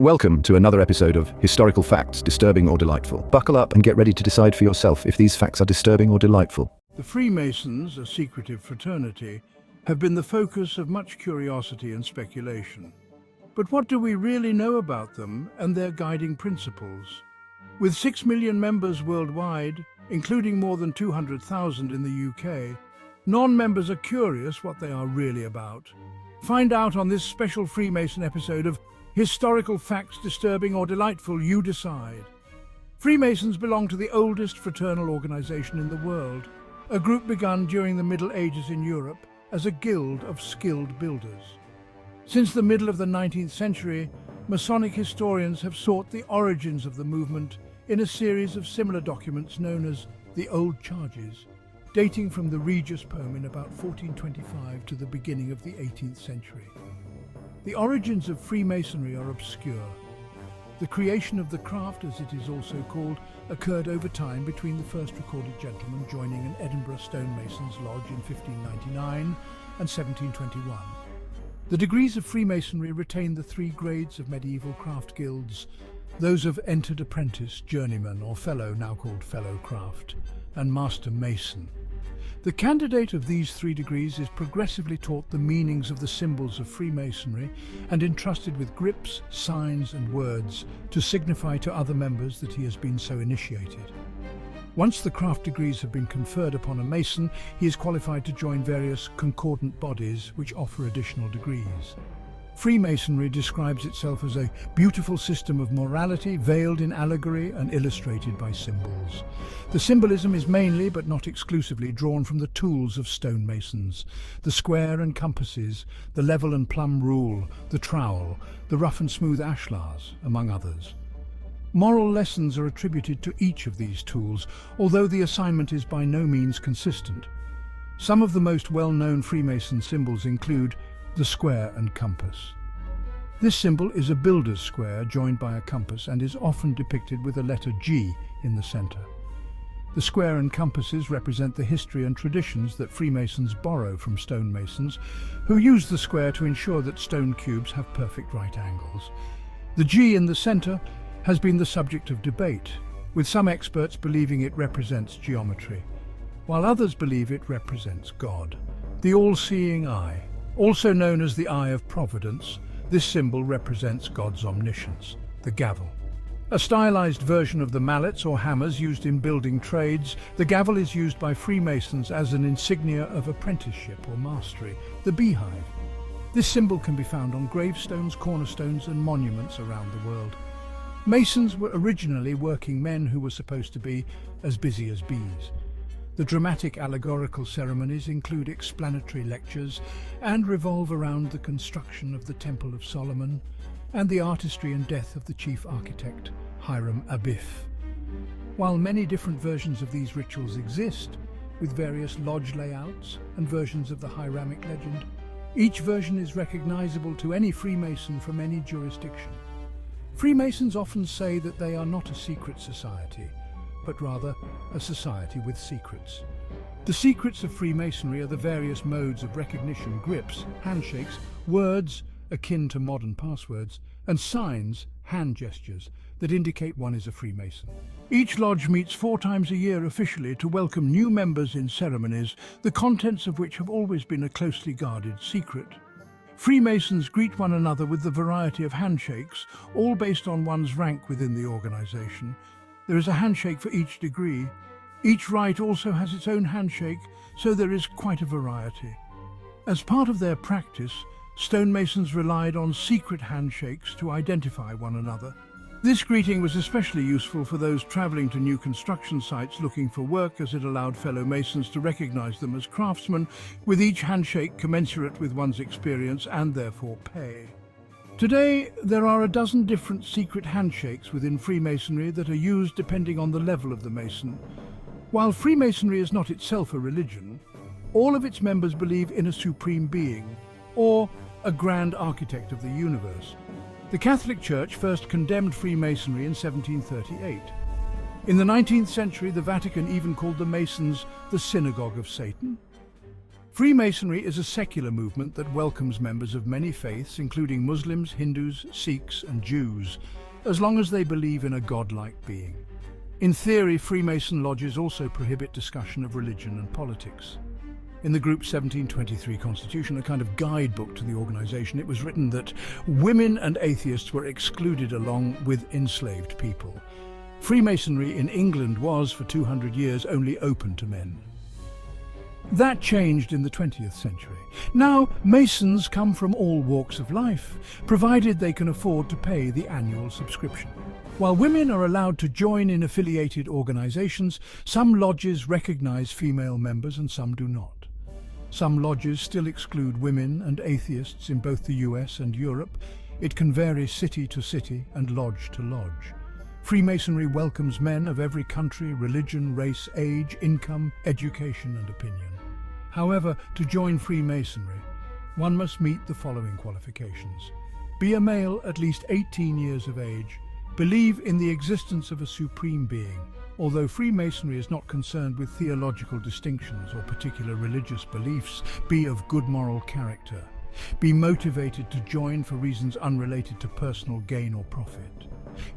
Welcome to another episode of Historical Facts, Disturbing or Delightful. Buckle up and get ready to decide for yourself if these facts are disturbing or delightful. The Freemasons, a secretive fraternity, have been the focus of much curiosity and speculation. But what do we really know about them and their guiding principles? With 6 million members worldwide, including more than 200,000 in the UK, non-members are curious what they are really about. Find out on this special Freemason episode of Historical Facts, Disturbing or Delightful, you decide. Freemasons belong to the oldest fraternal organization in the world, a group begun during the Middle Ages in Europe as a guild of skilled builders. Since the middle of the 19th century, Masonic historians have sought the origins of the movement in a series of similar documents known as the Old Charges, dating from the Regius poem in about 1425 to the beginning of the 18th century. The origins of Freemasonry are obscure. The creation of the craft, as it is also called, occurred over time between the first recorded gentlemen joining an Edinburgh stonemasons' lodge in 1599 and 1721. The degrees of Freemasonry retain the 3 grades of medieval craft guilds, those of entered apprentice, journeyman or fellow, now called fellow craft, and master mason. The candidate of these 3 degrees is progressively taught the meanings of the symbols of Freemasonry and entrusted with grips, signs and words to signify to other members that he has been so initiated. Once the craft degrees have been conferred upon a Mason, he is qualified to join various concordant bodies which offer additional degrees. Freemasonry describes itself as a beautiful system of morality veiled in allegory and illustrated by symbols. The symbolism is mainly, but not exclusively, drawn from the tools of stonemasons: the square and compasses, the level and plumb rule, the trowel, the rough and smooth ashlars, among others. Moral lessons are attributed to each of these tools, although the assignment is by no means consistent. Some of the most well-known Freemason symbols include the square and compass. This symbol is a builder's square joined by a compass and is often depicted with a letter G in the center. The square and compasses represent the history and traditions that Freemasons borrow from stonemasons, who use the square to ensure that stone cubes have perfect right angles. The G in the center has been the subject of debate, with some experts believing it represents geometry, while others believe it represents God. The all-seeing eye, also known as the Eye of Providence, this symbol represents God's omniscience. The gavel. A stylized version of the mallets or hammers used in building trades, the gavel is used by Freemasons as an insignia of apprenticeship or mastery. The beehive. This symbol can be found on gravestones, cornerstones and monuments around the world. Masons were originally working men who were supposed to be as busy as bees. The dramatic allegorical ceremonies include explanatory lectures and revolve around the construction of the Temple of Solomon and the artistry and death of the chief architect, Hiram Abiff. While many different versions of these rituals exist, with various lodge layouts and versions of the Hiramic legend, each version is recognizable to any Freemason from any jurisdiction. Freemasons often say that they are not a secret society, but rather a society with secrets. The secrets of Freemasonry are the various modes of recognition: grips, handshakes, words akin to modern passwords, and signs, hand gestures, that indicate one is a Freemason. Each lodge meets 4 times a year officially to welcome new members in ceremonies, the contents of which have always been a closely guarded secret. Freemasons greet one another with the variety of handshakes, all based on one's rank within the organization. There is a handshake for each degree. Each rite also has its own handshake, so there is quite a variety. As part of their practice, stonemasons relied on secret handshakes to identify one another. This greeting was especially useful for those traveling to new construction sites looking for work, as it allowed fellow masons to recognize them as craftsmen, with each handshake commensurate with one's experience and therefore pay. Today, there are a dozen different secret handshakes within Freemasonry that are used depending on the level of the Mason. While Freemasonry is not itself a religion, all of its members believe in a supreme being, or a grand architect of the universe. The Catholic Church first condemned Freemasonry in 1738. In the 19th century, the Vatican even called the Masons the synagogue of Satan. Freemasonry is a secular movement that welcomes members of many faiths, including Muslims, Hindus, Sikhs, and Jews, as long as they believe in a godlike being. In theory, Freemason lodges also prohibit discussion of religion and politics. In the group's 1723 constitution, a kind of guidebook to the organization, it was written that women and atheists were excluded along with enslaved people. Freemasonry in England was, for 200 years, only open to men. That changed in the 20th century. Now, Masons come from all walks of life, provided they can afford to pay the annual subscription. While women are allowed to join in affiliated organizations, some lodges recognize female members and some do not. Some lodges still exclude women and atheists in both the US and Europe. It can vary city to city and lodge to lodge. Freemasonry welcomes men of every country, religion, race, age, income, education, and opinion. However, to join Freemasonry, one must meet the following qualifications. Be a male at least 18 years of age, believe in the existence of a supreme being, although Freemasonry is not concerned with theological distinctions or particular religious beliefs, be of good moral character. Be motivated to join for reasons unrelated to personal gain or profit.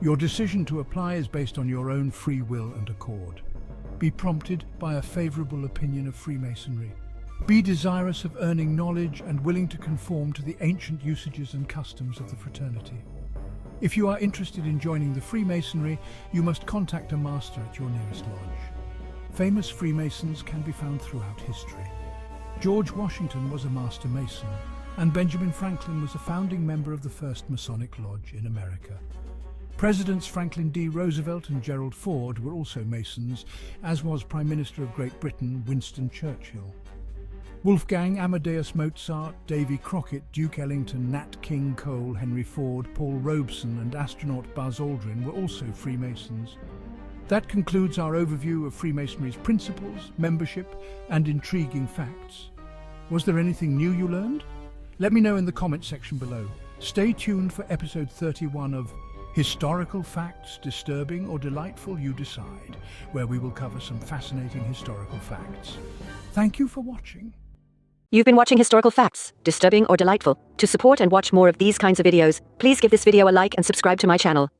Your decision to apply is based on your own free will and accord. Be prompted by a favorable opinion of Freemasonry. Be desirous of earning knowledge and willing to conform to the ancient usages and customs of the fraternity. If you are interested in joining the Freemasonry, you must contact a master at your nearest lodge. Famous Freemasons can be found throughout history. George Washington was a Master Mason, and Benjamin Franklin was a founding member of the first Masonic Lodge in America. Presidents Franklin D. Roosevelt and Gerald Ford were also Masons, as was Prime Minister of Great Britain Winston Churchill. Wolfgang Amadeus Mozart, Davy Crockett, Duke Ellington, Nat King Cole, Henry Ford, Paul Robeson and astronaut Buzz Aldrin were also Freemasons. That concludes our overview of Freemasonry's principles, membership and intriguing facts. Was there anything new you learned? Let me know in the comment section below. Stay tuned for episode 31 of Historical Facts, Disturbing or Delightful, You Decide, where we will cover some fascinating historical facts. Thank you for watching. You've been watching Historical Facts, Disturbing or Delightful. To support and watch more of these kinds of videos, please give this video a like and subscribe to my channel.